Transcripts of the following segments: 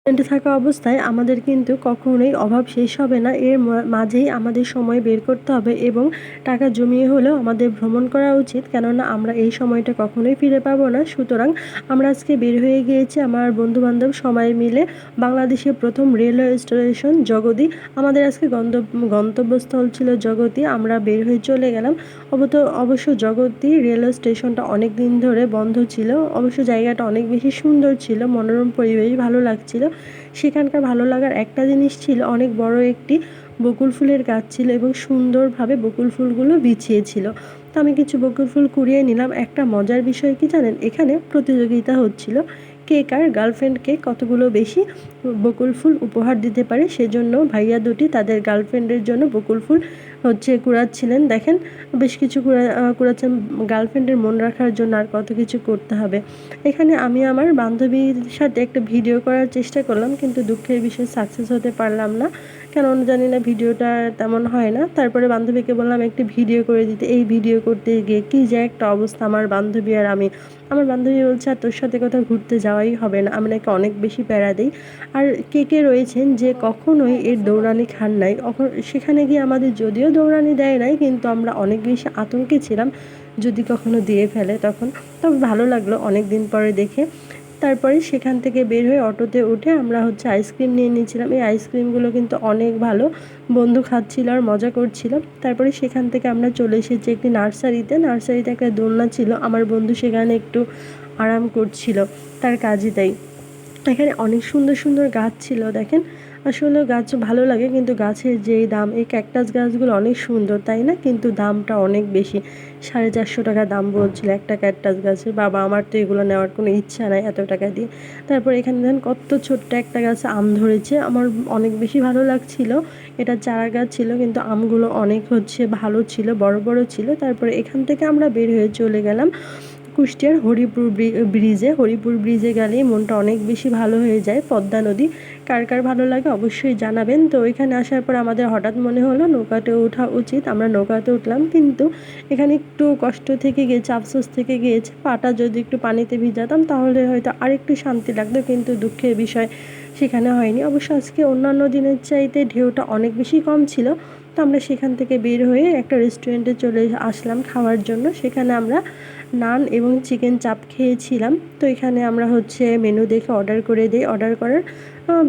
রেস্টুরেন্টে থাকা অবস্থায় আমাদের কিন্তু কখনোই অভাব শেষ হবে না। এর মাঝেই আমাদের সময় বের করতে হবে এবং টাকা জমিয়ে হলেও আমাদের ভ্রমণ করা উচিত, কেননা আমরা এই সময়টা কখনোই ফিরে পাবো না। সুতরাং আমরা আজকে বের হয়ে গিয়েছি আমার বন্ধুবান্ধব সবাই মিলে বাংলাদেশের প্রথম রেলওয়ে স্টেশন জগতি। আমাদের আজকে গন্তব্যস্থল ছিল জগতি। আমরা বের হয়ে চলে গেলাম। অবশ্য জগতি রেলওয়ে স্টেশনটা অনেক দিন ধরে বন্ধ ছিল। অবশ্য জায়গাটা অনেক বেশি সুন্দর ছিল, মনোরম পরিবেশ, ভালো লাগছিল। সেখানকার ভালো লাগার একটা জিনিস ছিল, অনেক বড় একটি বকুল ফুলের গাছ ছিল এবং সুন্দরভাবে বকুল ফুলগুলো বিছিয়ে ছিল। তো আমি কিছু বকুল ফুল কুড়িয়ে নিলাম। একটা মজার বিষয় কি জানেন, এখানে প্রতিযোগিতা হচ্ছিল কে কার গার্লফ্রেন্ডকে কতগুলো বেশি বকুল ফুল উপহার দিতে পারে। সেজন্য ভাইয়া দুটি তাদের গার্লফ্রেন্ডের জন্য বকুল ফুল কুড়াচ্ছিলেন। দেখেন, বেশ কিছু কুড়াচ্ছেন গার্লফ্রেন্ডের মন রাখার জন্য। আর কত কিছু করতে হবে। এখানে আমি আমার বান্ধবীর সাথে একটা ভিডিও করার চেষ্টা করলাম, কিন্তু দুঃখের বিষয় সাকসেস হতে পারলাম না, কেন জানি না, ভিডিওটা তেমন হয় না। তারপরে বান্ধবীকে বললাম একটি ভিডিও করে দিতে। এই ভিডিও করতে গিয়ে কী যে একটা অবস্থা আমার বান্ধবী আর আমি। আমার বান্ধবী বলছে আর তোর সাথে কোথাও ঘুরতে যাওয়াই হবে না, আমি নাকি অনেক বেশি প্যারা দিই। আর কে রয়েছেন যে কখনোই এর দৌড়ানি খান নাই, সেখানে গিয়ে আমাদের যদিও দৌড়ানি দেয় নাই, কিন্তু আমরা অনেক বেশি আতঙ্কে ছিলাম যদি কখনো দিয়ে ফেলে তখন। তবে ভালো লাগলো অনেক দিন পরে দেখে। তারপরে সেখান থেকে বের হয়ে অটোতে উঠে আমরা আইসক্রিম নিয়ে নিয়েছিলাম। এই আইসক্রিমগুলো কিন্তু অনেক ভালো, বন্ধু খাচ্ছিল আর মজা করছিল। তারপরে সেখান থেকে আমরা চলে এসেছি একটি নার্সারিতে একটা দোলনা ছিল, আমার বন্ধু সেখানে একটু আরাম করছিল, তার কাজই তাই। এখানে অনেক সুন্দর সুন্দর গাছ ছিল। দেখেন, আসলে গাছ ভালো লাগে, কিন্তু গাছের যেই দাম, এই ক্যাকটাস গাছগুলো অনেক সুন্দর তাই না, কিন্তু দামটা অনেক বেশি। 450 টাকা দাম বলছিল একটা ক্যাকটাস গাছের। বাবা, আমার তো এগুলো নেওয়ার কোনো ইচ্ছা নাই এত টাকা দিয়ে। তারপর এখানে দেখেন কত ছোট্ট একটা গাছে আম ধরেছে, আমার অনেক বেশি ভালো লাগছিল। এটা চারা গাছ ছিল, কিন্তু আমগুলো অনেক ভালো ছিল, বড় বড় ছিল। তারপরে এখান থেকে আমরা বের হয়ে চলে গেলাম কুষ্টিয়ার হরিপুর ব্রিজে গেলেই মনটা অনেক বেশি ভালো হয়ে যায়। পদ্মা নদী কার কার ভালো লাগে অবশ্যই জানাবেন। তো এখানে আসার পর আমাদের হঠাৎ মনে হলো নৌকাতে ওঠা উচিত। আমরা নৌকাতে উঠলাম, কিন্তু এখানে একটু কষ্ট থেকে গিয়েছে, আফসোস থেকে গিয়েছে। পাটা যদি একটু পানিতে ভিজাতাম তাহলে হয়তো আরেকটু শান্তি লাগতো, কিন্তু দুঃখের বিষয় সেখানে হয়নি। অবশ্য আজকে অন্যান্য দিনের চাইতে ঢেউটা অনেক বেশি কম ছিল। তো আমরা সেখান থেকে বের হয়ে একটা রেস্টুরেন্টে চলে আসলাম খাওয়ার জন্য। সেখানে আমরা নান এবং চিকেন চাপ খেয়েছিলাম। তো এখানে আমরা মেনু দেখে অর্ডার করে দিই। অর্ডার করার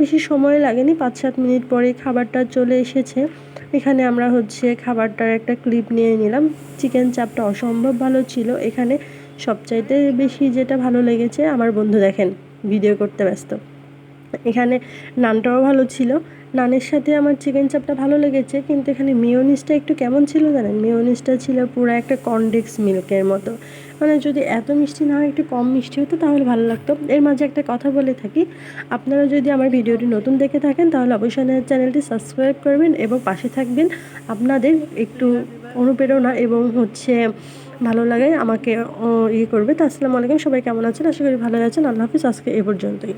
বেশি সময় লাগেনি, 5-7 মিনিট পরে খাবারটা চলে এসেছে। এখানে আমরা খাবারটার একটা ক্লিপ নিয়ে নিলাম। চিকেন চাপটা অসম্ভব ভালো ছিল। এখানে সবচাইতে বেশি যেটা ভালো লেগেছে, আমার বন্ধু দেখেন ভিডিও করতে ব্যস্ত, এখানে নানটাও ভালো ছিল। নানের সাথে আমার চিকেন চাপটা ভালো লেগেছে, কিন্তু এখানে মেয়োনিজটা একটু কেমন ছিল জানেন, মেয়োনিজটা ছিল পুরো একটা কনডেক্স মিল্কের মতো। মানে যদি এত মিষ্টি না হয়, একটু কম মিষ্টি হতো তাহলে ভালো লাগতো। এর মাঝে একটা কথা বলে থাকি, আপনারা যদি আমার ভিডিওটি নতুন দেখে থাকেন তাহলে অবশ্যই চ্যানেলটি সাবস্ক্রাইব করবেন এবং পাশে থাকবেন। আপনাদের একটু অনুপ্রেরণা এবং ভালো লাগে আমাকে করবে। তো আসসালামু আলাইকুম, সবাই কেমন আছেন? আশা করি ভালো আছেন। আল্লাহ হাফিজ, আজকে এ পর্যন্তই।